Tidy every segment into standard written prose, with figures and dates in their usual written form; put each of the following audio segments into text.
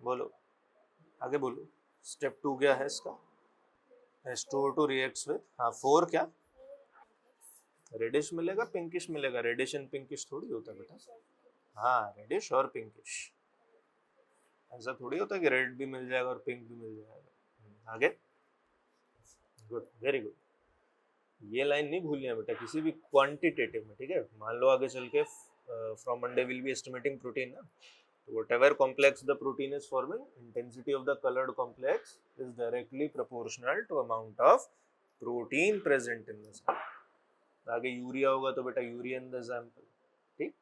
बोलो आगे बोलो। स्टेप 2 क्या है इसका? H2O2 रिएक्ट्स विद, हाँ 4 क्या? रेडिश मिलेगा पिंकिश मिलेगा, रेडिश एंड पिंकिश थोड़ी होता है बेटा। हाँ रेडिश और पिंकिश, ऐसा थोड़ी होता है कि रेड भी मिल जाएगा और पिंक भी मिल जाएगा। आगे, गुड वेरी गुड। ये लाइन नहीं भूलनी है बेटा किसी भी क्वांटिटेटिव में, ठीक है। मान लो आगे चल के from Monday will be estimating protein ना, तो whatever complex the protein is forming, intensity of the colored complex is directly proportional to amount of protein present in the sample। आगे यूरिया होगा तो बेटा यूरिया इन द सैंपल, ठीक।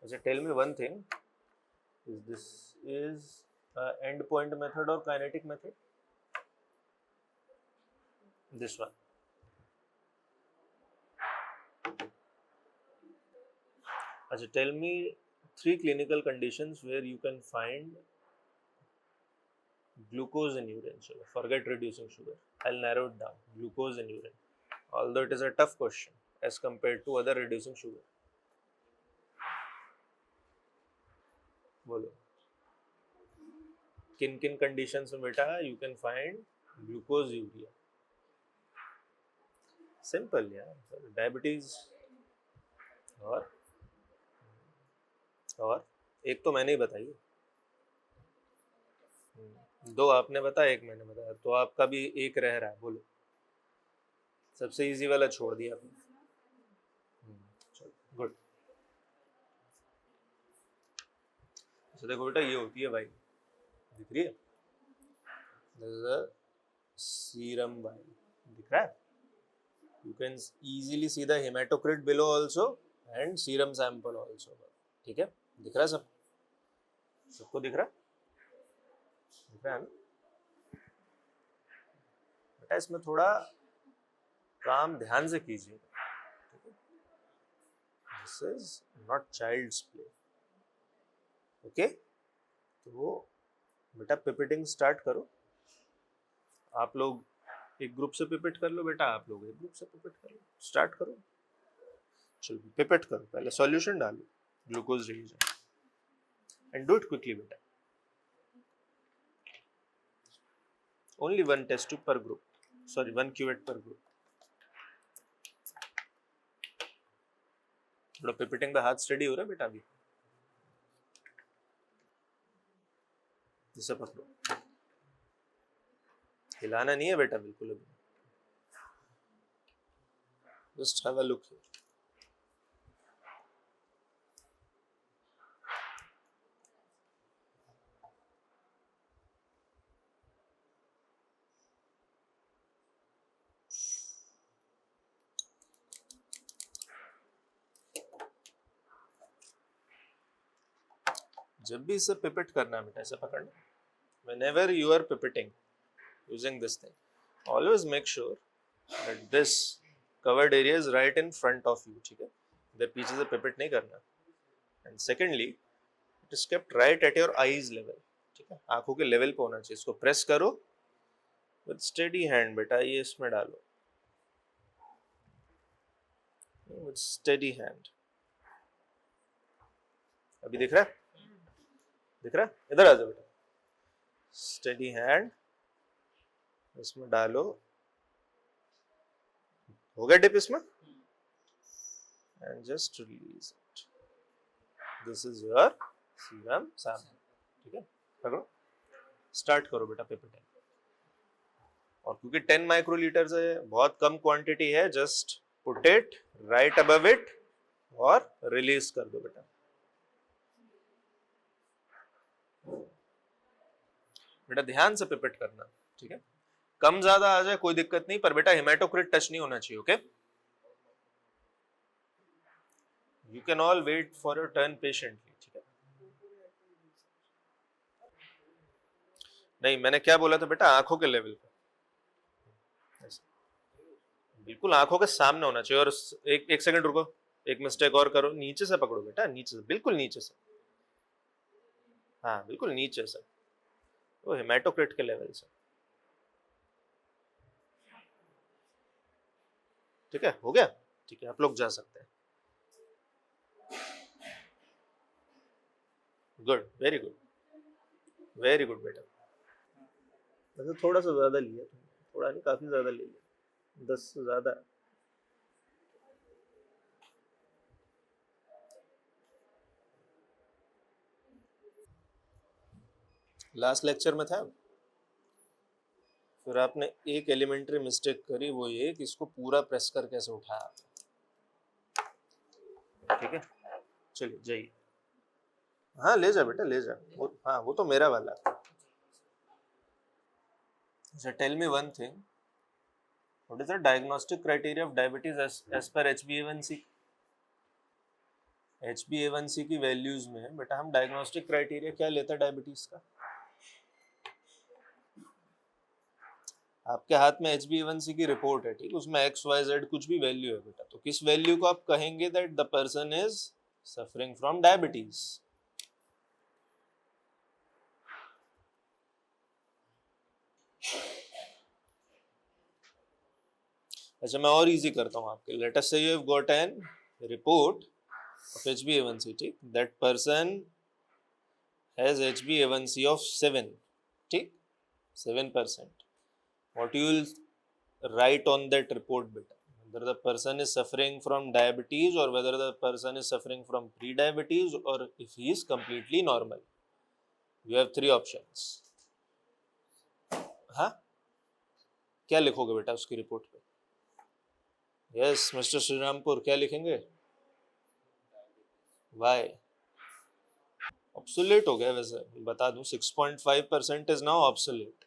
अच्छा tell me one thing, is this is end point method or kinetic method? This one। अच्छा tell me 3 clinical conditions where you can find glucose in urine। Chalo, forget reducing sugar, I'll narrow it down, glucose in urine, although it is a tough question as compared to other reducing sugar। बोलो किन किन conditions में बेटा you can find glucose urea? Simple यार, diabetes और एक तो मैंने ही बताई, दो आपने बताया एक मैंने बताया, तो आपका भी एक रह रहा है। बोलो सबसे इजी वाला छोड़ दिया आपने। चलो गुड। तो देखो बेटा ये होती है भाई, दिख रही है, सीरम भाई, दिख रहा है। You can easily see the hematocrit below also and serum sample also। ठीक है, दिख रहा है सब, सबको दिख रहा है, दिख रहा है ना बेटा। इसमें थोड़ा काम ध्यान से कीजिए, this is not child's play, okay. तो बेटा पिपेटिंग स्टार्ट करो, आप लोग एक ग्रुप से पिपेट कर लो बेटा, आप लोग एक ग्रुप से पिपेट कर लो, स्टार्ट करो। चलो पिपेट करो, पहले सॉल्यूशन डालो glucose reagent and do it quickly बेटा। ओनली 1 टेस्ट ट्यूब पर ग्रुप, सॉरी 1 क्यूवेट पर ग्रुप। थोड़ा पिपेटिंग का हाथ स्टडी हो रहा है बेटा अभी, इसे पकड़ो, हिलाना नहीं है बेटा बिल्कुल अभी, just have a look here. जब भी इसे पिपेट करना है बेटा, इसे पकड़ना, whenever you are pipeting using this thing, always make sure that this covered area is right in front of you, ठीक है, इधर पीछे से पिपेट नहीं करना। and secondly it is kept right at your eyes level, ठीक है, आंखों के लेवल पे होना चाहिए। इसको प्रेस करो with steady hand बेटा, ये इसमें डालो with steady hand। अभी दिख रहा है, दिख रहा है, इधर आ जाओ बेटा, स्टेडी हैंड इसमें डालो, हो गया डिप इसमें, and just release it, this is your serum sample, ठीक है। पकड़ो, स्टार्ट करो बेटा पिपेटिंग। और क्योंकि 10 माइक्रोलीटर है, बहुत कम क्वांटिटी है, just put it right above it और रिलीज कर दो बेटा। बेटा ध्यान से पिपेट करना, ठीक है, कम ज्यादा आ जाए कोई दिक्कत नहीं, पर बेटा हेमाटोक्रिट टच नहीं होना चाहिए, okay. You can all wait for your turn patiently, ठीक है। नहीं मैंने क्या बोला था बेटा, आंखों के लेवल पे, बिल्कुल आंखों के सामने होना चाहिए। और एक सेकंड रुको, एक मिस्टेक और करो, नीचे से पकड़ो बेटा, नीचे से, बिल्कुल नीचे से, हाँ बिल्कुल नीचे से, वो हेमाटोक्रिट के लेवल से, ठीक है, हो गया, ठीक है, आप लोग जा सकते हैं। Good, very good. Very good बेटा। वैसे थोड़ा सा ज़्यादा लिया तुमने, थोड़ा नहीं काफ़ी ज़्यादा ले लिया, 10 से ज़्यादा। लास्ट लेक्चर में था, फिर आपने एक एलिमेंट्री मिस्टेक करी, वो ये कि इसको पूरा प्रेस कर कैसे उठाया। ठीक है, चलिए जाइए। हाँ ले जा बेटा, ले जा। हाँ वो तो मेरा वाला। अच्छा, tell me one thing, what is the diagnostic criteria of diabetes as पर HbA1c? HbA1c की वैल्यूज में बेटा हम डायग्नोस्टिक क्राइटेरिया क्या लेते हैं डायबिटीज का? आपके हाथ में HbA1c की रिपोर्ट है, ठीक, उसमें XYZ कुछ भी वैल्यू है बेटा, तो किस वैल्यू को आप कहेंगे that the person is suffering from diabetes? अच्छा मैं और इजी करता हूँ आपके, लेट अस से you have got an report of HbA1c, ठीक, that person has HbA1c of 7, ठीक, 7%. What you will write on that report beta, whether the person is suffering from diabetes or whether the person is suffering from pre-diabetes or if he is completely normal. You have 3 options. हाँ, क्या लिखोगे बेटा उसकी report पे? Yes mister Shrirampur, क्या लिखेंगे? Y? Obsolete हो गया, वैसे बता दूं 6.5% is now obsolete.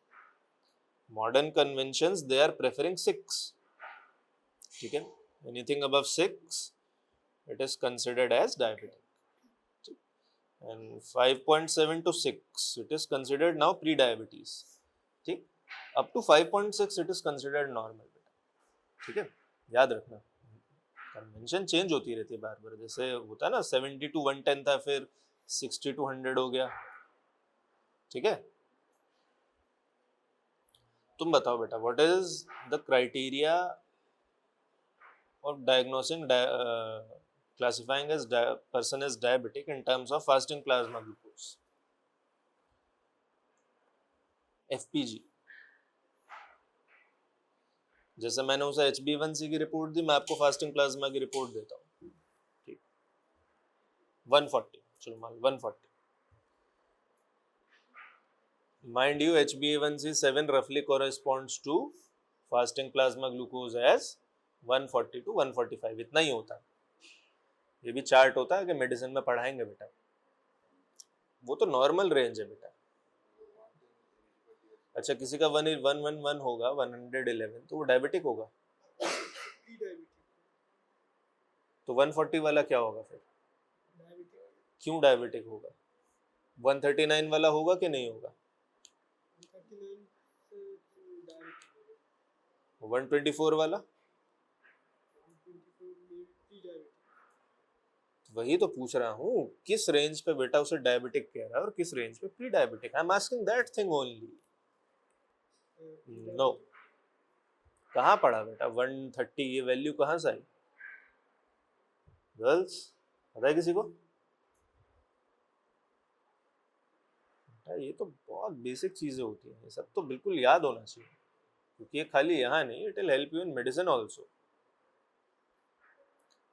Modern conventions they are preferring 6. ठीक है, anything above 6 it is considered as diabetic, and 5.7 to 6 it is considered now pre diabetes. ठीक, up to 5.6 it is considered normal बेटा. ठीक है, याद रखना कन्वेंशन चेंज होती रहती है बार बार, जैसे होता है ना 70 to 110 था, फिर 60 to 100 हो गया. ठीक है, तुम बताओ बेटा, what is the criteria of diagnosing classifying as person as diabetic in terms of fasting plasma glucose? FPG. जैसे मैंने उसे HbA1c की रिपोर्ट दी, मैं आपको फास्टिंग प्लाज्मा की रिपोर्ट देता हूँ. ठीक, 140, चलो मान 140. Mind you HbA1c 7 roughly corresponds to fasting plasma glucose as 140 to 145, इतना ही होता है. ये भी चार्ट होता है कि मेडिसिन में पढ़ाएंगे बेटा, वो तो नॉर्मल रेंज है बेटा. अच्छा, किसी का 111 होगा, 111, तो वो डायबिटिक होगा. तो 140 वाला क्या होगा फिर? क्यों डायबिटिक होगा? 139 वाला होगा कि नहीं होगा? 124 वाला? वही तो पूछ रहा हूँ, किस रेंज पे बेटा उसे डायबिटिक कह रहा है और किस रेंज पे pre diabetic. I am asking that thing only. No, कहाँ पढ़ा बेटा 130? ये वैल्यू कहाँ से आई? गर्ल्स पता है किसी को? ये तो बहुत बेसिक चीजें होती हैं, ये सब तो बिल्कुल याद होना चाहिए, क्योंकि ये खाली यहाँ नहीं, it will help you in medicine also.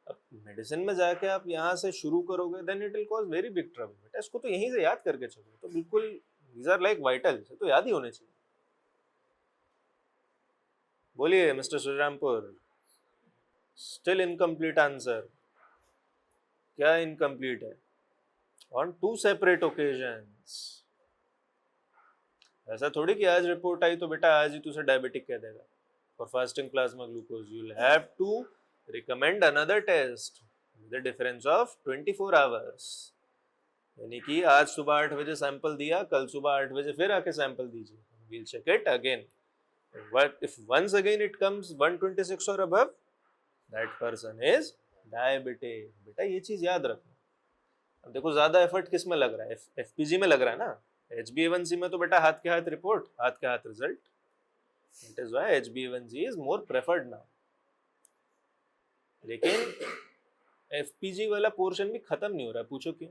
अब मेडिसिन में जाके आप यहाँ से शुरू करोगे then it will cause very big trouble बेटा. इसको तो यहीं से याद करके चलो, तो बिल्कुल दीज आर लाइक वाइटल, तो याद ही होने चाहिए. बोलिए mister Shrirampur. Still incomplete answer. क्या इनकम्प्लीट है? On 2 separate occasions. ऐसा थोड़ी कि आज रिपोर्ट आई तो बेटा आज ही तुझे डायबिटिक कह देगा. For fasting plasma glucose you will have to recommend another test with the difference of 24 hours. यानी कि आज सुबह 8 बजे सैंपल दिया, कल सुबह 8 बजे फिर आके सैंपल दीजिए, we'll check it again. But if once again it comes 126 or above, that person is diabetic. बेटा ये चीज याद रखना. अब देखो ज्यादा एफर्ट किस में लग रहा है? FPG में लग रहा है ना. HbA1c में तो बेटा हाथ के हाथ रिपोर्ट, हाथ के हाथ result. That is why HbA1c is more preferred now. लेकिन FPG वाला पोर्शन भी खत्म नहीं हो रहा है, पूछो क्यों?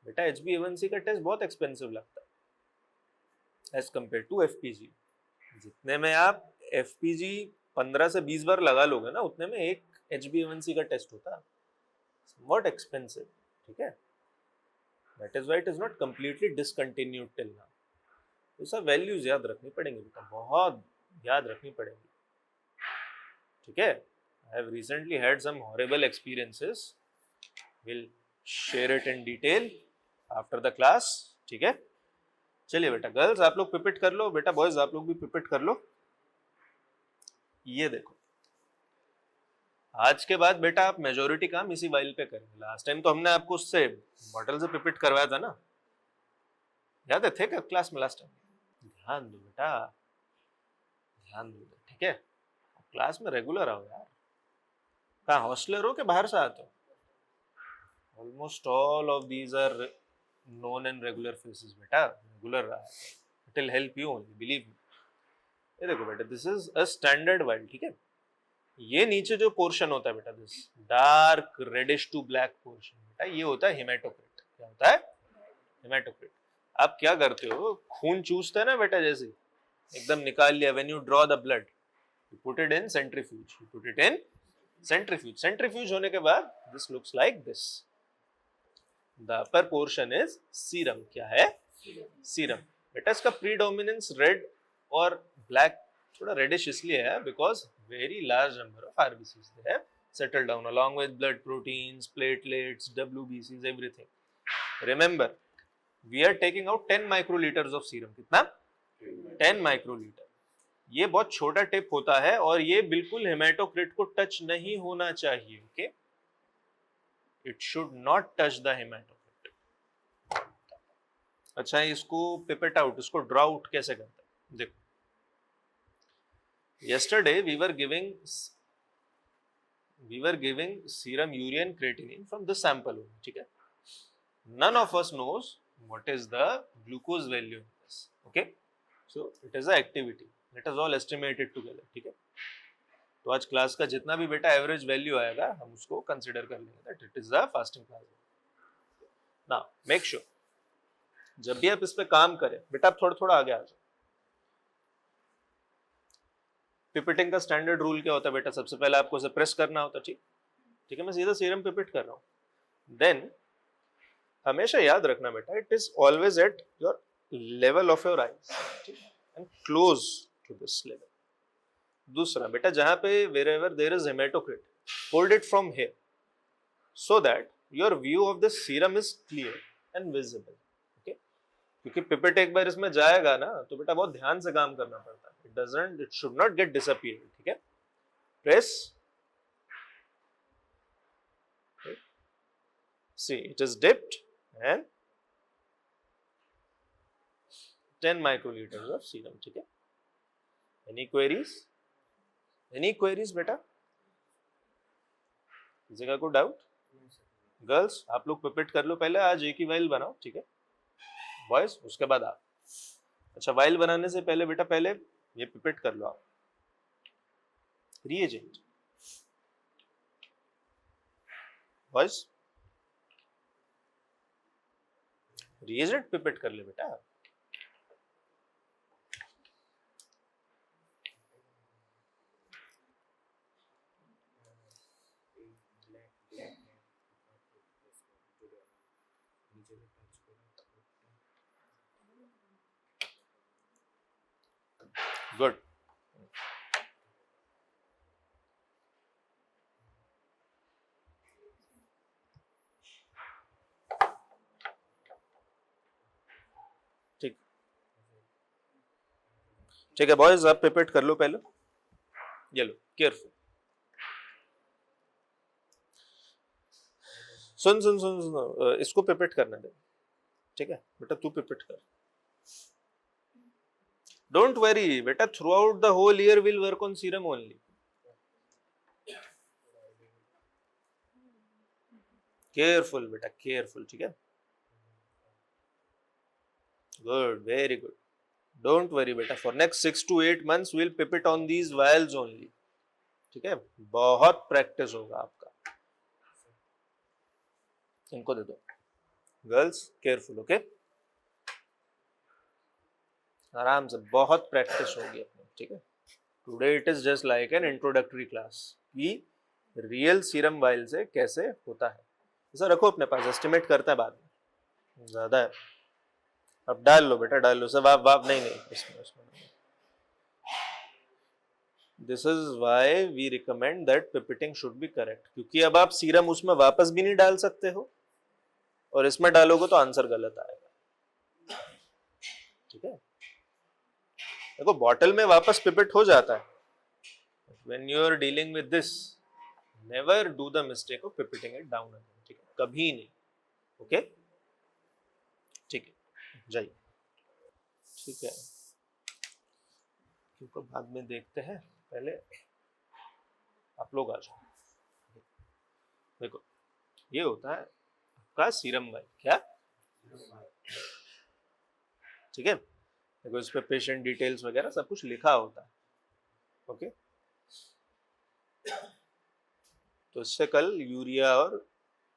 बेटा HbA1c का टेस्ट बहुत एक्सपेंसिव लगता है एज कम्पेयर टू FPG। जितने में आप FPG 15 से 20 बार लगा लोगे ना, उतने में एक HbA1c का टेस्ट होता है, somewhat expensive, ठीक है। That is why it is not completely discontinued till now। तो सब वैल्यूज याद रखनी पड़ेंगी बेटा, बहुत याद रखनी पड़ेंगी, ठीक है। I have recently had some horrible experiences, we'll share it in detail after the class, ठीक है। चलिए बेटा, गर्ल्स आप लोग पिपिट कर लो, बेटा बॉयज आप लोग भी पिपिट कर लो। ये देखो, आज के बाद बेटा आप मेजोरिटी काम इसी वाइल पे करेंगे। लास्ट टाइम तो हमने आपको उससे बॉटल से पिपिट करवाया था ना, याद है, थे क्या क्लास में लास्ट टाइम? ध्यान दो बेटा, ध्यान दो, ठीक है। क्लास में रेगुलर आओ यार। कहाँ हॉस्टलर हो कि बाहर से आते हो? Almost all of these are known and regular faces बेटा, रेगुलर रहा है, it will help you only, believe me. ये देखो बेटा, this is a standard vial, ठीक है। ये नीचे जो पोर्शन होता है बेटा, this dark reddish to black portion, बेटा ये होता है हेमाटोक्रिट। क्या होता है? हेमाटोक्रिट। आप क्या करते हो, खून चूसते हैं ना बेटा, जैसे एकदम निकाल लिया, when you draw the blood you put it in centrifuge, you put it in centrifuge. Centrifuge होने के बाद this looks like this, the upper portion is serum. क्या है? सीरम। बेटा इसका प्रीडोमिनेंस रेड और ब्लैक, थोड़ा रेडिश इसलिए है because very large number of RBCs they have settled down along with blood proteins, platelets, WBCs, everything. Remember, we are taking out 10 microliters of serum. कितना? 10 microliter। ये बहुत छोटा टिप होता है और ये बिल्कुल हेमाटोक्रिट को टच नहीं होना चाहिए, okay? It should not touch the hematocrit। अच्छा, इसको पिपेट आउट, इसको ड्रॉ आउट कैसे करते हैं? देखो, yesterday we were giving serum urea and creatinine from this sample only, ठीक है। None of us knows what is the glucose value in this, okay? So it is a activity, let us all estimate it together, ठीक है। तो आज class का जितना भी बेटा एवरेज वैल्यू आएगा हम उसको कंसिडर कर लेंगे that it is the fasting class. Now make sure जब भी आप इस पे काम करें बेटा, आप थोड़ा थोड़ा आगे आ जाओ। पिपिटिंग का स्टैंडर्ड रूल क्या होता है बेटा? सबसे पहले आपको इसे प्रेस करना होता है, ठीक है। मैं सीधा सीरम पिपिट कर रहा हूं। देन हमेशा याद रखना बेटा, it is always at your level of your eyes and close to this level. दूसरा बेटा, जहां पे wherever there is haematocrit, hold it from here so that your view of the serum is clear and visible, okay. क्योंकि pipette एक बार इसमें जाएगा ना तो बेटा बहुत ध्यान से काम करना पड़ता है, it should not get disappeared, ठीक है। Press, see it is dipped and 10 microliters of serum, ठीक है। Any queries? Any queries बेटा? किसी का कोई डाउट? गर्ल्स आप लोग पिपेट कर लो पहले, आज एक ही वाइल बनाओ, ठीक है। बॉयज उसके बाद आप। अच्छा, वाइल बनाने से पहले बेटा, पहले ये पिपेट कर लो आप। रिएजेंट बॉयज, रिएजेंट पिपेट कर ले बेटा। गुड। ठीक, ठीक है बॉयज, आप पिपेट कर लो पहले। ये लो, केयरफुल। सुन सुन सुन सुन, इसको पिपेट करने दे, ठीक है बेटा, तू पिपेट कर। डोंट वरी बेटा, throughout the whole year will work on serum only. Careful बेटा, केयरफुल, ठीक है। Good, very good. Don't worry बेटा, for next 6 to 8 months will pipette on these vials only, ठीक है। बहुत प्रैक्टिस होगा आपका। इनको दे दो। गर्ल्स केयरफुल, ओके, आराम से, बहुत प्रैक्टिस होगी अपनी, ठीक है। Today it is just like an introductory class कि रियल सीरम वाइल से कैसे होता है। ऐसा रखो अपने पास, एस्टिमेट करता है बाद में, ज्यादा है। अब डाल लो बेटा, डाल लो सब, आप वाप नहीं नहीं इसमें this is why we recommend that pipetting should be correct, क्योंकि अब आप सीरम उसमें वापस भी नहीं डाल सकते हो और इसमें डालोगे तो आंसर गलत आएगा, ठीक है। देखो बॉटल में वापस पिपेट हो जाता है, when you are dealing with this never do the mistake of pipeting it down again, ठीक है, कभी नहीं, ओके, ठीक है, जाइए, ठीक है, क्योंकि बाद में देखते हैं, पहले आप लोग आ जाओ। देखो ये होता है आपका सीरम वाइल, क्या, ठीक है। देखो इस पे पेशेंट डिटेल्स वगैरह सब कुछ लिखा होता है, ओके। तो इससे कल यूरिया और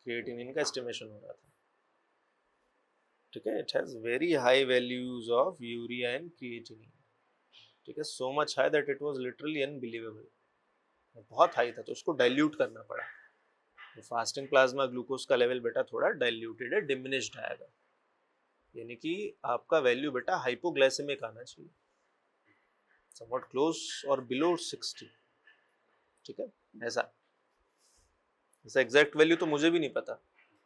क्रिएटिनिन का एस्टिमेशन हो रहा था, ठीक है। It has very high values of urea and creatinine, ठीक है, so much high that it was literally unbelievable, बहुत हाई था, तो उसको डाइल्यूट करना पड़ा। तो फास्टिंग प्लाज्मा ग्लूकोज का लेवल बेटा थोड़ा डाइल्यूटेड है, डिमिनिश्ड आएगा, यानी कि आपका वैल्यू बेटा हाइपोग्लाइसेमिक आना चाहिए, समवॉट क्लोज और बिलो 60, ठीक है। ऐसा एग्जैक्ट वैल्यू तो मुझे भी नहीं पता,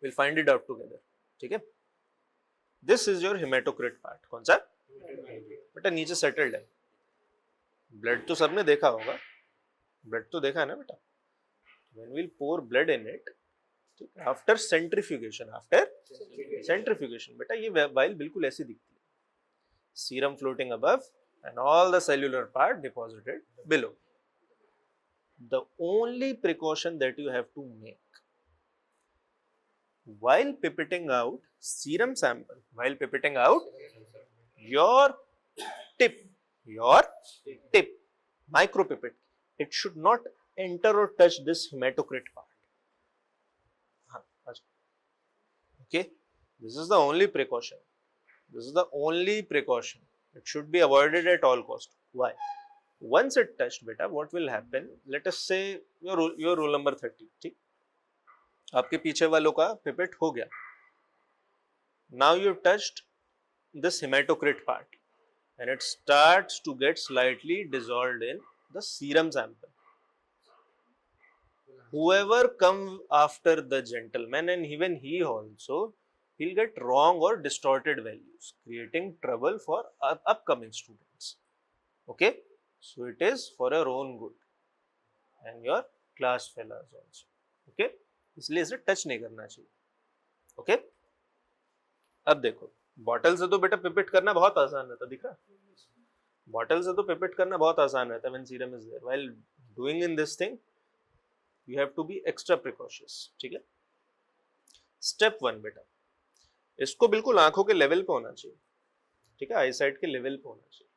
will find it out together, ठीक है। This is your haematocrit part, कौन सा बेटा, नीचे सेटल्ड है। ब्लड तो सबने देखा होगा, ब्लड तो देखा है ना बेटा, when we'll pour blood in it, after centrifugation बेटा ये वाइल बिल्कुल ऐसी दिखती है, serum floating above and all the cellular part deposited below. The only precaution that you have to make while pipetting out serum sample, while pipetting out your tip micropipette, it should not enter or touch this hematocrit part. Okay, this is the only precaution. It should be avoided at all cost. Why? Once it touched beta, what will happen? Let us say your roll number 30, ठीक, आपके पीछे वालों का pipette हो गया. Now you touched this hematocrit part and it starts to get slightly dissolved in the serum sample. Whoever come after the gentleman, and even he also, he'll get wrong or distorted values, creating trouble for upcoming students. Okay, so it is for your own good and your class fellows also. Okay, इसलिए इसे touch नहीं करना चाहिए. Okay, अब देखो bottle से तो बेटा पिपेट करना बहुत आसान रहता, दिख रहा, बॉटल से तो पिपेट करना बहुत आसान रहता है when serum is there. While doing in this thing you have to be extra precautious, ठीक है. स्टेप 1 बेटा, इसको बिल्कुल आंखों के लेवल पे होना चाहिए, ठीक है, आई साइड के लेवल पे होना चाहिए.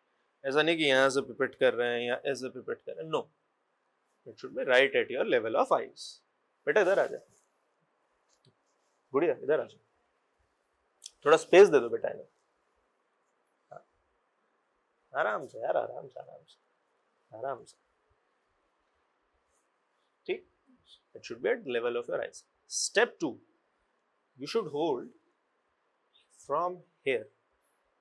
ऐसा नहीं कि यहाँ से पिपेट कर रहे हैं या ऐसे पिपेट कर रहे हैं, no, it should be right at your level of eyes. बेटा इधर आ जा, गुड़िया इधर आ जा, थोड़ा स्पेस दे दो बेटा इन्हें, आराम से यार, आराम से आराम से आराम से, ठीक. It should be at the level of your eyes. Step 2, you should hold from here,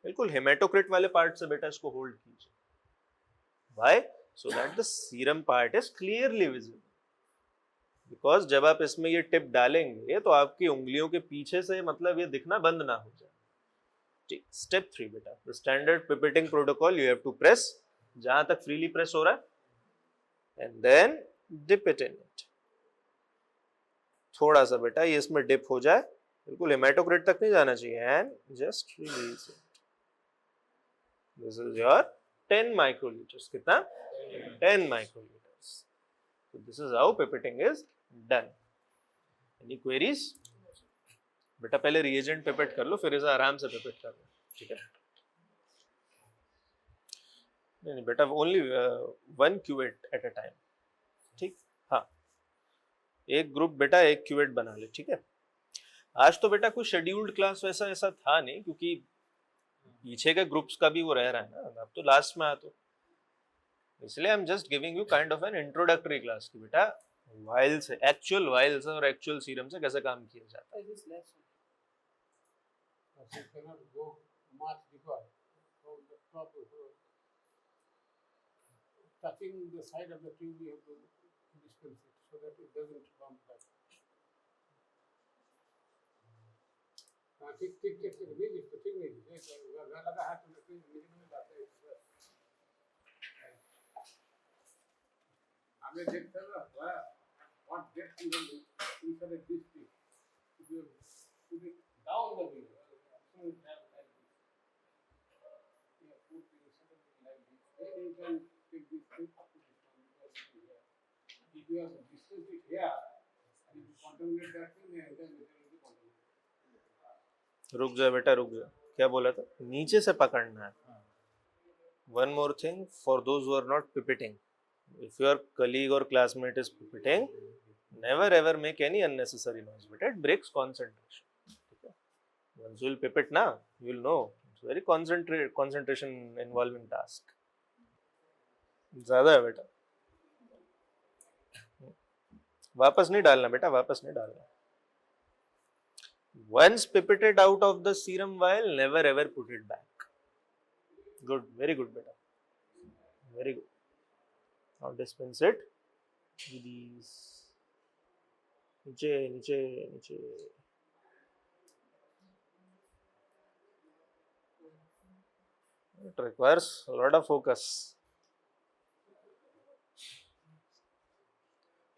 बिल्कुल हेमेटोक्रिट वाले पार्ट से बेटा इसको होल्ड कीजिए. Why? So that the serum part is clearly visible. Because जब आप इसमें ये टिप डालेंगे तो आपकी उंगलियों के पीछे से मतलब ये दिखना बंद ना हो जाए. ठीक. स्टेप 3 बेटा, the standard pipetting protocol, you have to press जहां तक फ्रीली प्रेस हो रहा है and then dip it in it. थोड़ा सा बेटा ये इसमें डिप हो जाए, बिल्कुल हेमेटोक्रिट तक नहीं जाना चाहिए, and just release it. This is your 10 microliters. कितना? 10 microliters. So this is how pipetting is done. Any queries? बेटा पहले रिएजेंट पिपेट कर लो, फिर इसे आराम से पिपेट कर लो, ठीक है. नहीं बेटा, only 1 cuvette at a time, ठीक. हाँ, एक ग्रुप बेटा एक क्यूवेट बना ले, ठीक है. आज तो बेटा कुछ शेड्यूल्ड क्लास वैसा ऐसा था नहीं, क्योंकि पीछे के ग्रुप्स का भी वो रह रहा है ना, अब तो लास्ट में आ, तो इसलिए I am just giving you kind of N introductory class की बेटा वाइल से, एक्चुअल वाइल से और एक्चुअल सीरम से कैसे काम किया जाता है। Touching the side of the tube, you have to dispense it so that it doesn't bump back. ठीक ठीक ठीक ठीक नहीं इसको ठीक नहीं लगा हाथ में तो नहीं जाता है। हमें देखते हैं ना what depth you will inside this thing. If you put it down the way, so it have like this. You have put it suddenly like this. Then you can take this thing up to this one because here. If you have distanced it here, and if you contaminate that thing, then it will be contaminated. रुक जा बेटा रुक जा, क्या बोला था, नीचे से पकड़ना है। One more thing for those who are not pipetting, if your colleague or classmate is pipetting, never ever make any unnecessary noise, but it breaks concentration. Okay? Once you will pipet na, you will know it's very concentration involving task. ज़्यादा है बेटा, वापस नहीं डालना बेटा, वापस नहीं डालना। Once pipeted out of the serum vial, never ever put it back. Good, very good beta, very good. Now dispense it with these. नीचे नीचे नीचे। It requires a lot of focus.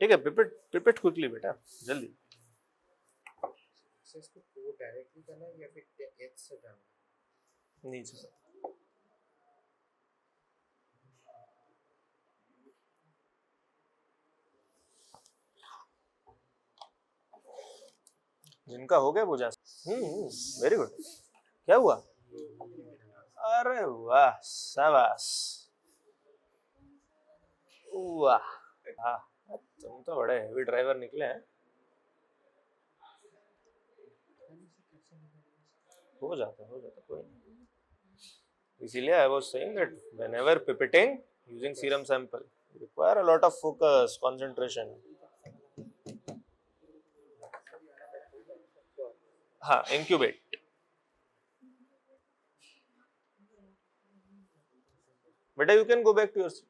ठीक है, पिपेट क्विकली बेटा, जल्दी। इसको को directly करना है या फिर एच से डालना? नीचे से। जिनका हो गया वो जा। Very good. क्या हुआ? अरे वाह, शाबाश, वाह, हाँ तुम तो बड़े हेवी ड्राइवर निकले हैं। हो जाता कोई नहीं। इसीलिए I was saying that whenever pipetting using serum sample require a lot of focus, concentration. हाँ, इंक्यूबेट। बेटा you can go back to your seat.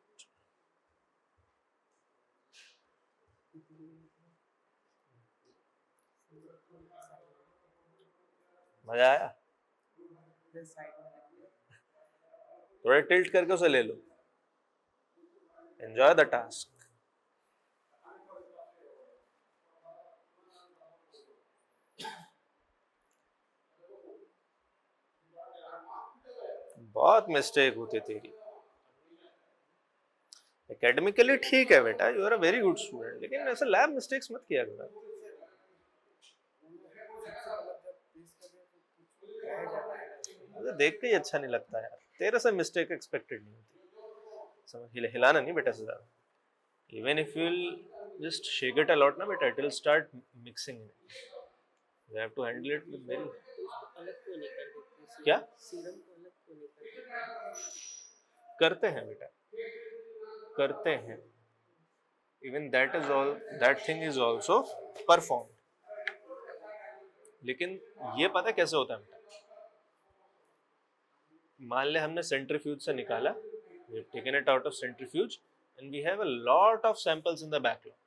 मजा आया? थोड़ा टिल्ट करके उसे ले लो। Enjoy the task. बहुत मिस्टेक होती तेरी। एकेडमिकली ठीक है बेटा, you are a very good student, लेकिन ऐसे लैब मिस्टेक्स मत किया कर। मुझे देख के ही अच्छा नहीं लगता यार, तेरे से मिस्टेक एक्सपेक्टेड नहीं होती। समझ, हिलाना नहीं बेटा से ज्यादा। Even if you will just shake it a lot ना बेटा, it will start mixing in it. You have to handle it with very. क्या करते हैं बेटा, करते हैं। Even that is all, that thing is also perform. लेकिन ये पता कैसे होता है बेटा? मान ले हमने सेंट्रीफ्यूज से निकाला, we have taken it out of centrifuge and we have a lot of samples in the backlog,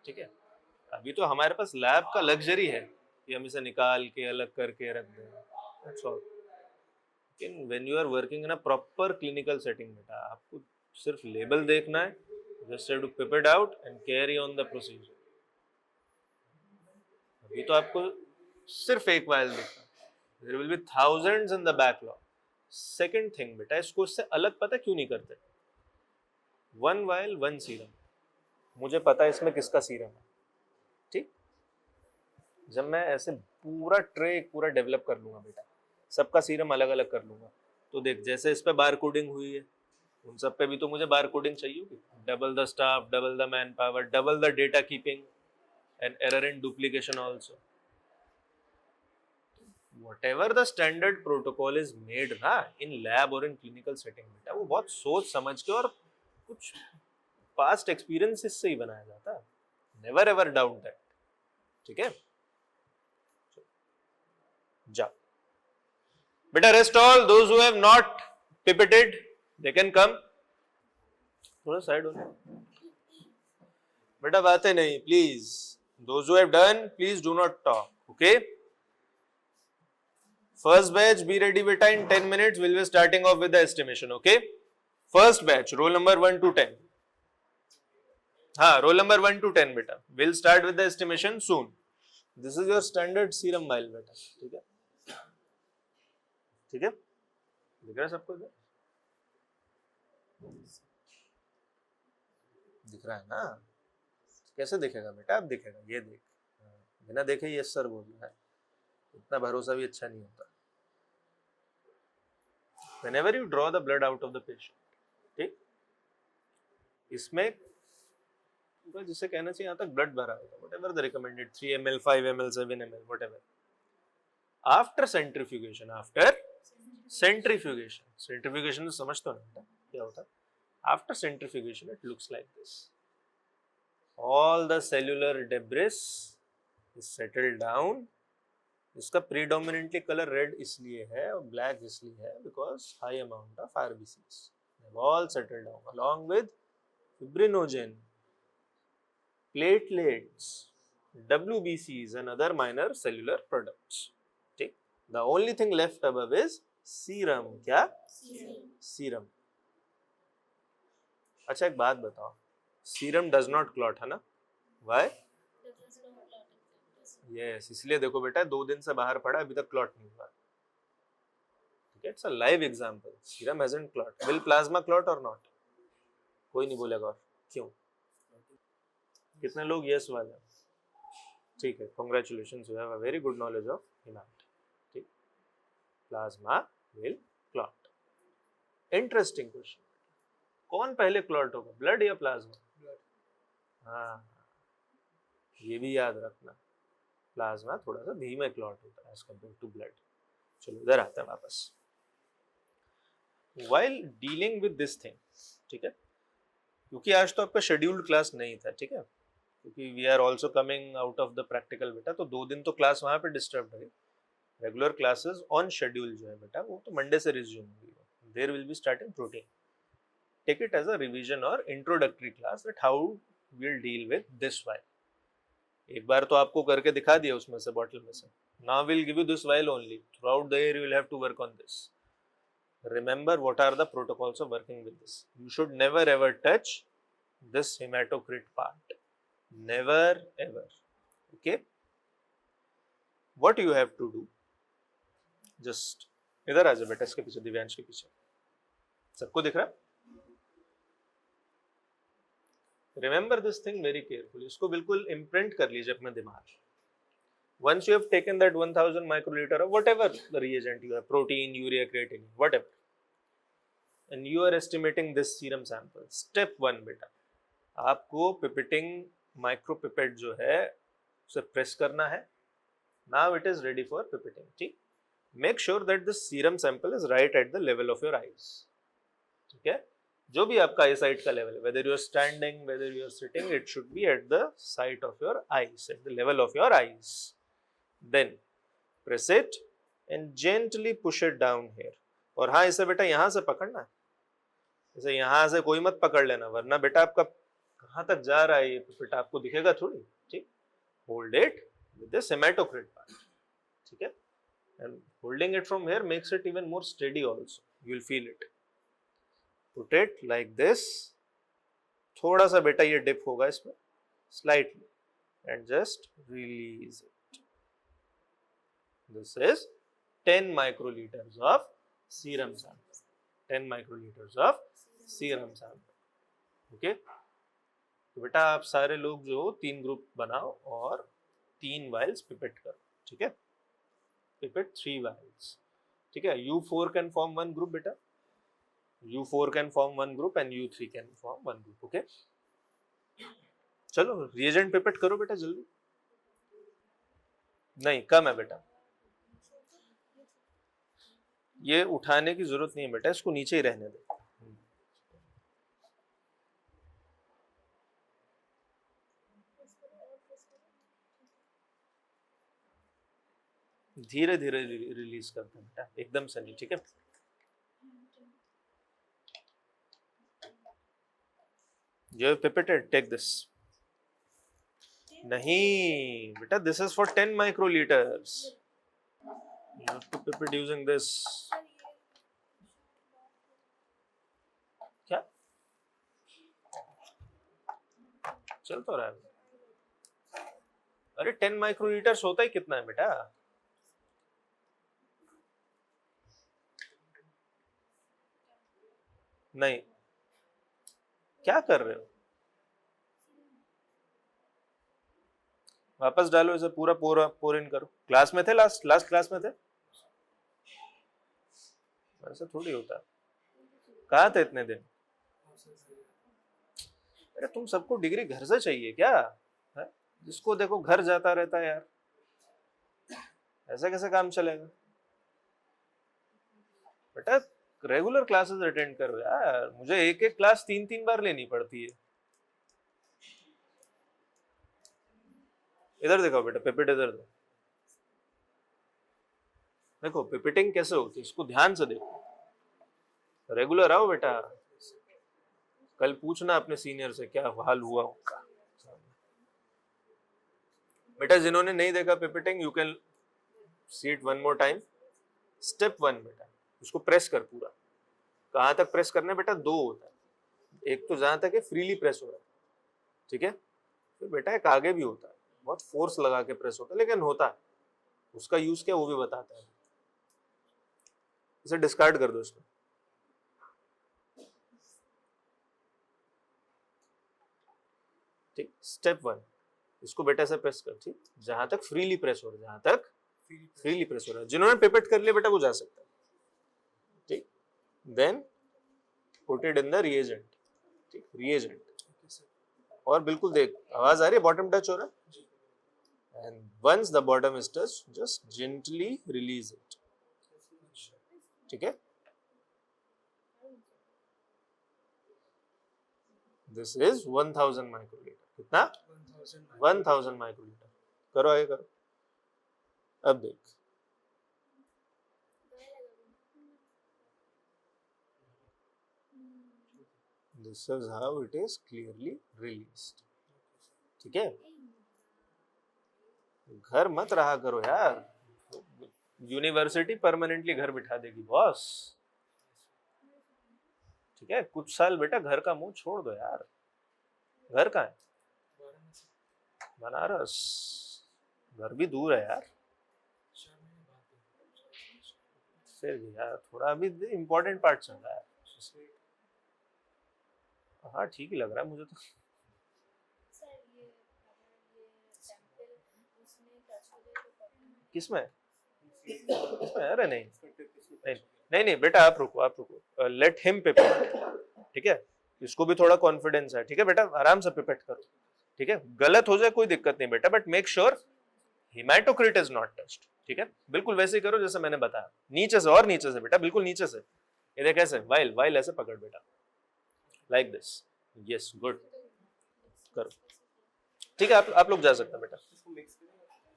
ठीक है? अभी तो हमारे पास लैब का लग्जरी है कि हम इसे निकाल के अलग करके रख दें, that's all. लेकिन when you are working in a proper clinical setting बेटा, आपको सिर्फ लेबल देखना है, just have to pip it out and carry on the procedure. अभी तो आपको सिर्फ एक वायल देखना, there will be thousands in the backlog. Second thing बेटा, इसको इससे अलग पता क्यों नहीं करते? वन वायल वन सीरम, मुझे पता है इसमें किसका सीरम है, ठीक? जब मैं ऐसे पूरा ट्रे पूरा डेवलप कर लूंगा बेटा, सबका सीरम अलग अलग कर लूंगा, तो देख जैसे इस पे बार कोडिंग हुई है, उन सब पे भी तो मुझे बार कोडिंग चाहिए होगी। Double the staff, double the man power, double the data keeping and error in duplication also. whatever the standard protocol is made ना in lab or in clinical setting बेटा, वो बहुत सोच समझ के और कुछ past experiences से ही बनाया जाता है. Never ever doubt that. ठीक है? जाओ बेटा. Rest all those who have not pipetted, they can come. थोड़ा साइड हो बेटा, बातें नहीं please. Those who have done, please do not talk. Okay? First batch, be ready beta. In 10 minutes, we'll be starting off with the estimation. Okay? First batch, roll number 1 to 10. हाँ, roll number 1 to 10 beta. We'll start with the estimation soon. This is your standard serum vial beta. ठीक है? ठीक है? दिख रहा है सबको इधर? दिख रहा है ना? कैसे दिखेगा बेटा? अब दिखेगा. ये देख. बिना देखे यस सर बोल रहा है. इतना भरोसा भी अच्छा नहीं होता. Whenever you draw the blood out of the patient, ठीक? इसमें जिसे कहना चाहिए यहाँ तक ब्लड भरा होगा. Whatever the recommended 3 ml, 5 ml, 7 ml, whatever. After centrifugation, centrifugation तो समझते हो ना क्या होता है? After centrifugation, it looks like this. All the cellular debris is settled down. इसका predominantly color red इसलिए है और black इसलिए है because high amount of RBCs. They've all settled down along with fibrinogen, platelets, WBCs and other minor cellular products. ठीक? The only thing left above is serum. क्या? Serum. अच्छा एक बात बताओ. Serum does not clot है ना? Why? Yes, इसलिए देखो बेटा 2 दिन से बाहर पड़ा अभी तक क्लॉट नहीं हुआ. ठीक है? It's a live example. Serum hasn't clot. Will plasma clot or not? कोई नहीं बोलेगा. और क्यों? कितने लोग यस वाले हैं? ठीक है. Congratulations, you have a very good knowledge of hemat. ठीक. Plasma will clot. Interesting question. कौन पहले क्लॉट होगा? ब्लड या प्लाज्मा? हाँ, ये भी याद रखना. प्लाज्मा थोड़ा सा धीमे क्लॉट होता है एज कम्पेयर टू ब्लड. चलो इधर आते हैं वापस. While dealing with this thing, ठीक है, क्योंकि आज तो आपका शेड्यूल्ड क्लास नहीं था. ठीक है, क्योंकि we are also coming out of the practical बेटा, तो 2 दिन तो क्लास वहां पे डिस्टर्ब रही. रेगुलर क्लासेस ऑन शेड्यूल जो है बेटा वो तो मंडे से रिज्यूम होगी. There will be starting protein. Take it as a revision और introductory class that how will deal with this vial. एक बार तो आपको करके दिखा दिया उसमें से, बॉटल में से. Now will give you this vial only. Throughout the year you will have to work on this. Remember what are the protocols of working with this. You should never ever touch this hematocrit part. Never ever. Okay. What you have to do? Just इधर आ जाओ बेटा, इसके पीछे, दिव्यांश के पीछे. सबको दिख रहा है? Remember this thing very carefully. इसको बिल्कुल imprint कर लीजिए अपने दिमाग. Once you have taken that 1000 microliter of whatever the reagent you have, protein, urea, creatinine, whatever, and you are estimating this serum sample. Step 1 बेटा, आपको pipetting micropipette जो है उसे press करना है. Now it is ready for pipetting. ठीक? Make sure that the serum sample is right at the level of your eyes. ठीक है? जो भी आपका eyesight का level है, whether you are standing, whether you are sitting, it should be at the sight of your eyes, at the level of your eyes. Then press it and gently push it down here. और हाँ, इसे बेटा यहाँ से पकड़ना है. इसे यहाँ से कोई मत पकड़ लेना, वरना बेटा आपका कहाँ तक जा रहा है ये पिपेट आपको दिखेगा थोड़ी. ठीक? Hold it with this hematocrit part. ठीक है? And holding it from here makes it even more steady also. You will feel it. Put it like this. थोड़ा सा बेटा ये dip होगा इसमें, slightly, and just release it. This is 10 microliters of serum sample. 10 microliters of serum sample. Okay? तो बेटा आप सारे लोग जो 3 ग्रुप बनाओ और 3 वाइल्स पिपेट करो. ठीक है? पिपेट 3 वाइल्स. ठीक है? U4 can form 1 group बेटा. U4 can form 1 group and U3 can form 1 group. Okay? चलो रिएजेंट पिपेट करो बेटा जल्दी. नहीं कम है बेटा. ये उठाने की जरूरत नहीं है बेटा, इसको नीचे ही रहने दे। धीरे धीरे रिलीज करते हैं बेटा, एकदम से नहीं, ठीक है। You have pipetted, take this. नहीं बेटा, this is for 10 microliters. You have to pipette using this. क्या चल तो रहा है? अरे 10 माइक्रोलीटर्स होता ही कितना है बेटा? नहीं, क्या कर रहे हो? वापस डालो इसे, पूरा पूरा पोर इन करो। क्लास में थे, लास्ट क्लास में थे? ऐसा थोड़ी होता है। कहाँ थे इतने दिन? अरे तुम सबको डिग्री घर से चाहिए क्या है? जिसको देखो घर जाता रहता है यार, ऐसा कैसे काम चलेगा बेटा? रेगुलर क्लासेस अटेंड करो यार, मुझे एक एक क्लास 3-3 बार लेनी पड़ती है। इधर देखो बेटा, पिपिट इधर दो। देखो पिपिटिंग कैसे होती है, इसको ध्यान से देखो। रेगुलर आओ बेटा, कल पूछना अपने सीनियर से क्या हाल हुआ उनका। बेटा जिन्होंने नहीं देखा pipetting, you can see it one more time. Step 1 बेटा, उसको प्रेस कर पूरा। कहाँ तक प्रेस करना है बेटा? 2 होता है, एक तो जहां तक है फ्रीली प्रेस हो रहा है, ठीक है। फिर बेटा एक आगे भी होता है, बहुत फोर्स लगा के प्रेस होता है, लेकिन होता है। उसका यूज क्या वो भी बताता है। इसे डिस्कार्ड कर दो इसको। ठीक, स्टेप 1, इसको बेटा से प्रेस कर, ठीक, जहां तक फ्रीली प्रेस हो रहा है, जहां तक फ्रीली प्रेस हो रहा है। जिन्होंने पिपेट कर लिया बेटा वो जा सकता है, ठीक। Then put it in the reagent, ठीक, रिएजेंट। और बिल्कुल देख, आवाज आ रही है, बॉटम टच हो रहा है। And once the bottom is touch, just gently release it, ठीक है। This is 1000 microlitre. कितना? 1000 माइक्रोलीटर। करो आगे करो। अब देख, this is how it is clearly released, ठीक है। घर मत रहा करो यार, यूनिवर्सिटी परमानेंटली घर बिठा देगी बॉस, ठीक है। कुछ साल बेटा घर का मुंह छोड़ दो यार। घर कहाँ है? बनारस। घर भी दूर है यार। फिर भी यार थोड़ा अभी इम्पोर्टेंट पार्ट चल रहा है। हाँ ठीक ही लग रहा है मुझे तो। किसमें? किसमें? अरे नहीं नहीं नहीं नहीं बेटा, आप रुको आप रुको। लेट हिम पिपेट, ठीक है। इसको भी थोड़ा कॉन्फिडेंस है, ठीक है बेटा, आराम से पिपेट करो, ठीक है। गलत हो जाए कोई दिक्कत नहीं बेटा, but make sure haematocrit is not touched, ठीक है। बिल्कुल वैसे ही करो जैसे मैंने बताया, नीचे से, और नीचे से बेटा, बिल्कुल नीचे से। ये देख ऐसे, वाइल वाइल ऐसे पकड़ बेटा, लाइक दिस। यस गुड, करो, ठीक है। आप लोग जा सकते हैं बेटा।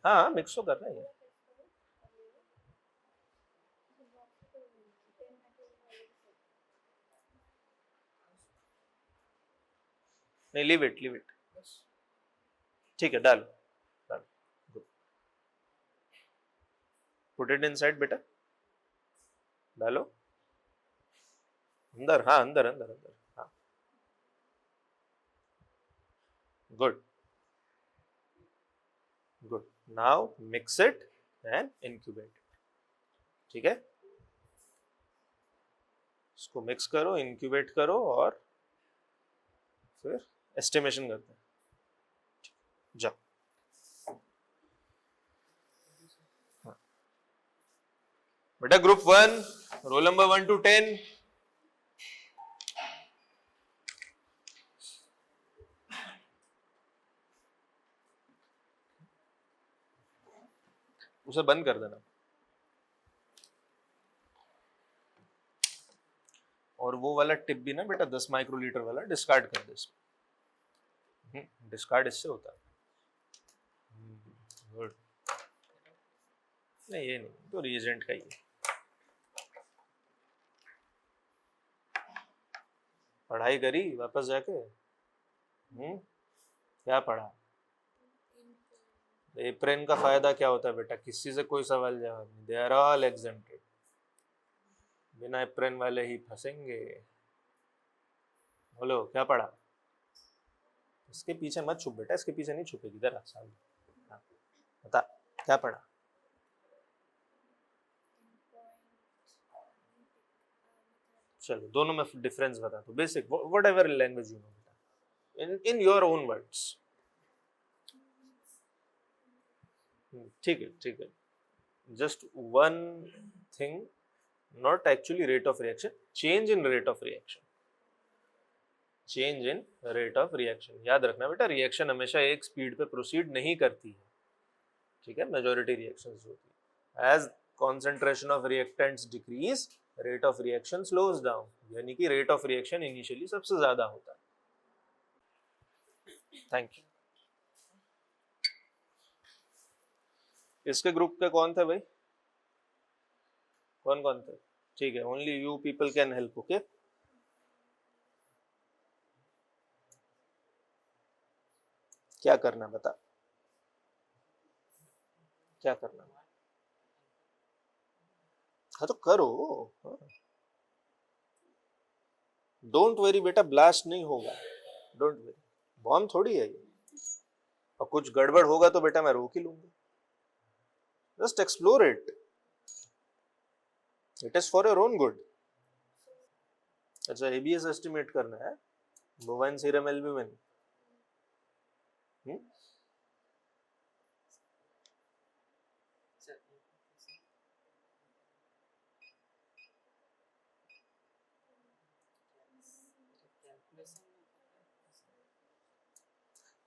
हाँ मिक्स तो कर रहे हैं। नहीं, लीव इट लीव इट, ठीक है। डालो डालो, गुड। पुट इट इनसाइड बेटा, डालो अंदर। हाँ अंदर अंदर अंदर, हाँ good good. Now mix it and incubate, ठीक है। इसको मिक्स करो, इंक्यूबेट करो, और फिर एस्टिमेशन करते हैं। जाओ। बेटा ग्रुप 1, रोल नंबर 1 to 10। उसे बंद कर देना। और वो वाला टिप भी ना बेटा 10 माइक्रोलीटर वाला डिस्कार्ड कर दे इसमें, डिस्कार्ड इससे होता है। गुड, नहीं ये नहीं, तो रिएजेंट का ही है। पढ़ाई करी वापस जाके? क्या पढ़ा? एप्रेन का फायदा क्या होता है बेटा? किसी से कोई सवाल जवाब नहीं, दे आर ऑल एग्जेम्प्टेड, बिना एप्रेन वाले ही फंसेंगे। बोलो क्या पढ़ा? इसके पीछे मत छुप बेटा, इसके पीछे नहीं छुपेगी, इधर आ सामने, हाँ, बता क्या पढ़ा? चलो दोनों में डिफरेंस बता दो, basic what ever language you know बेटा, इन योर ओन वर्ड्स। ठीक है ठीक है, just one thing, not actually rate of reaction, change in rate of reaction, change in rate of reaction। याद रखना बेटा, रिएक्शन हमेशा एक स्पीड पे प्रोसीड नहीं करती है, ठीक है, मेजॉरिटी रिएक्शंस होती है। As concentration of reactants decrease, rate of reaction slows down, यानी कि रेट ऑफ रिएक्शन इनिशियली सबसे ज्यादा होता है। Thank you. इसके ग्रुप के कौन थे भाई? कौन कौन थे? ठीक है, only you people can help, okay. क्या करना बता, क्या करना? हाँ तो करो, डोंट वेरी बेटा, ब्लास्ट नहीं होगा, डोंट वेरी, बॉम्ब थोड़ी है ये, और कुछ गड़बड़ होगा तो बेटा मैं रोक ही लूंगा। Just explore it, it is for your own good. अच्छा, एबीएस एस्टिमेट करना है, बोवाइन सीरम एल्ब्यूमिन,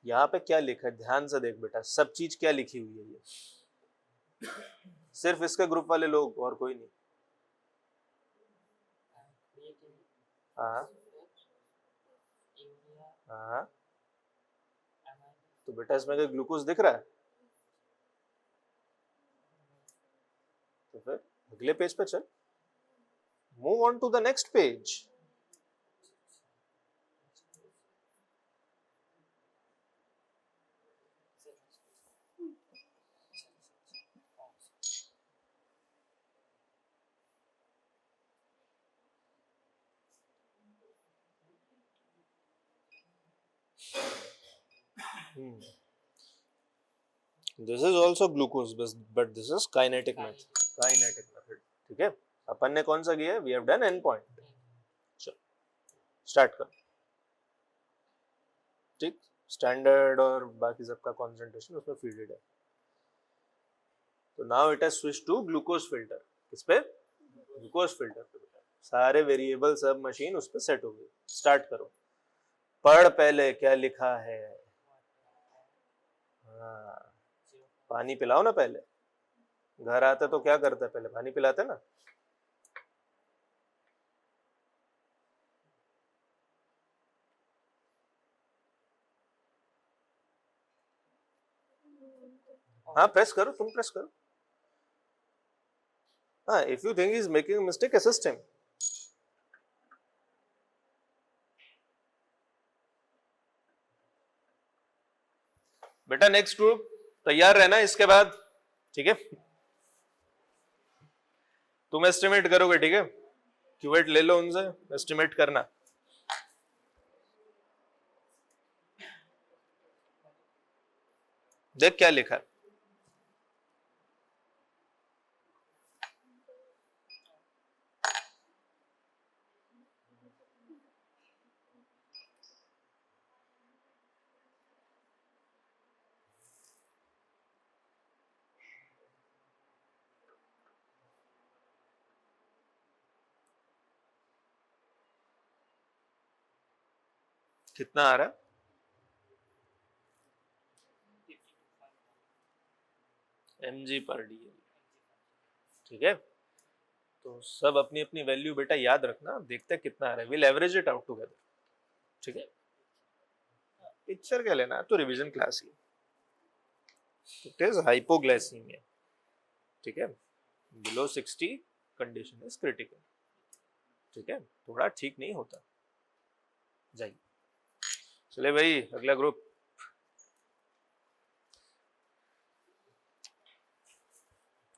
यहाँ पे क्या लिखा है ध्यान से देख बेटा, सब चीज क्या लिखी हुई है ये, सिर्फ इसके ग्रुप वाले लोग और कोई नहीं। हाँ हाँ, तो बेटा इसमें कोई ग्लूकोज दिख रहा है? तो फिर अगले पेज पे चल, move on to the next page. This is also glucose, but this is kinetic method, kinetic method, ठीक है। अपन ने कौन सा किया है? We have done end point. चलो स्टार्ट कर, ठीक, स्टैंडर्ड और बाकी सबका कॉन्सेंट्रेशन उसमें फीडेड है। तो now it has switch to glucose filter. किस पे? ग्लूकोज फिल्टर पे बेटा, सारे वेरिएबल सब मशीन उस पर सेट हो गई। स्टार्ट करो, पढ़ पहले क्या लिखा है। हाँ, पानी पिलाओ ना पहले, घर आते तो क्या करते, पहले पानी पिलाते ना। हाँ प्रेस करो, तुम प्रेस करो। हाँ, if you think is making mistake assist him. बेटा नेक्स्ट ग्रुप तैयार रहना इसके बाद, ठीक है। तुम एस्टिमेट करोगे, ठीक है, क्यूवेट ले लो उनसे, एस्टिमेट करना। देख क्या लिखा है, कितना आ रहा है? mg पर dl, ठीक है। तो सब अपनी अपनी वैल्यू बेटा याद रखना, देखते हैं कितना आ रहा है, will average it out together, ठीक है। पिक्चर क्या लेना है, तो revision class he, it is hypoglycaemia, ठीक है, बिलो 60 कंडीशन इज क्रिटिकल, ठीक है, थोड़ा ठीक नहीं होता। जाइए, चले भाई अगला ग्रुप।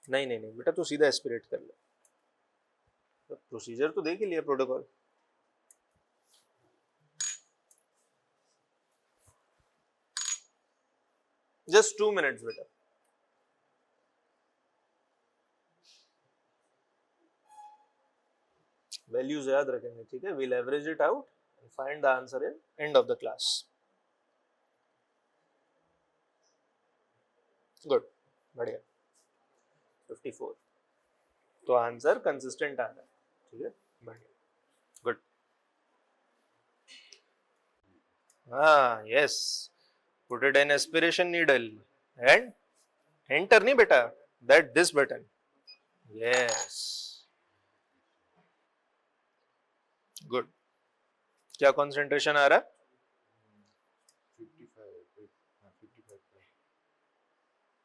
नहीं नहीं नहीं बेटा, तू सीधा एस्पिरेट कर ले, प्रोसीजर तो देख ही लिया, प्रोटोकॉल। जस्ट 2 मिनट्स बेटा। वैल्यूज याद रखेंगे, ठीक है, will average it out and find the answer in end of the class. Good, बढ़िया। 54, तो आंसर कंसिस्टेंट आ रहा है, ठीक है, बढ़िया, गुड। हाँ yes, put it in aspiration needle and enter नहीं बेटा, that this button, yes, good. क्या कंसंट्रेशन आ रहा है? 55.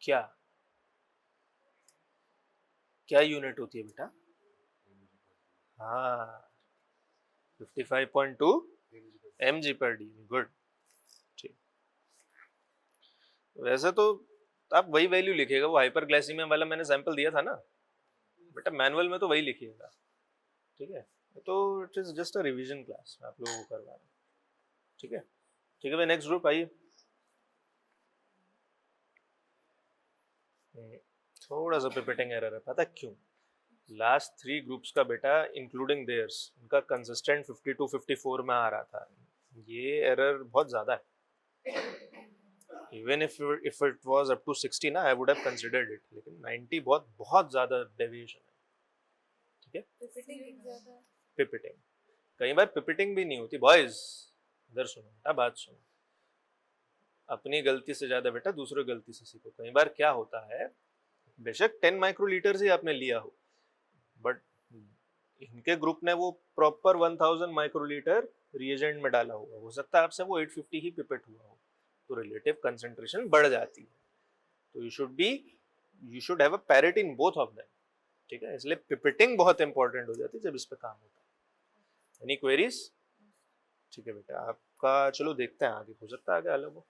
क्या क्या यूनिट होती है बेटा? हाँ 55.2 mg per d, गुड, ठीक। वैसे तो आप वही वैल्यू लिखिएगा, वो हाइपरग्लाइसीमिया वाला मैंने सैंपल दिया था ना बेटा, मैनुअल में तो वही लिखिएगा, ठीक है, तो it is just a revision class आप लोगों को करवा रहे हैं, ठीक है, ठीक है भाई। नेक्स्ट ग्रुप आइए। थोड़ा सा पिपेटिंग एरर है, पता क्यों? लास्ट 3 ग्रुप्स का बेटा इंक्लूडिंग देयर्स, उनका कंसिस्टेंट 52 54 में आ रहा था, ये एरर बहुत ज्यादा है। Even if it was up to 60 ना, I would have considered it, लेकिन 90 बहुत बहुत ज्यादा डेविएशन है, ठीक है। पिपिटिंग, कई बार पिपिटिंग भी नहीं होती बॉयज, इधर सुनो बेटा, बात सुनो, अपनी गलती से ज्यादा बेटा दूसरों गलती से सीखो। कई बार क्या होता है, बेशक 10 माइक्रोलीटर ही आपने लिया हो, बट इनके ग्रुप ने वो प्रॉपर 1000 माइक्रोलीटर रिएजेंट में डाला होगा, हो सकता है आपसे वो 850 ही पिपेट हुआ हो, तो रिलेटिव कंसंट्रेशन बढ़ जाती है। तो you should have a parity in both of them, ठीक है, इसलिए पिपेटिंग बहुत इंपॉर्टेंट हो जाती है जब इस पे काम होता है। Any queries? ठीक है बेटा, आपका चलो देखते हैं आगे, हो सकता है आगे अलग हो।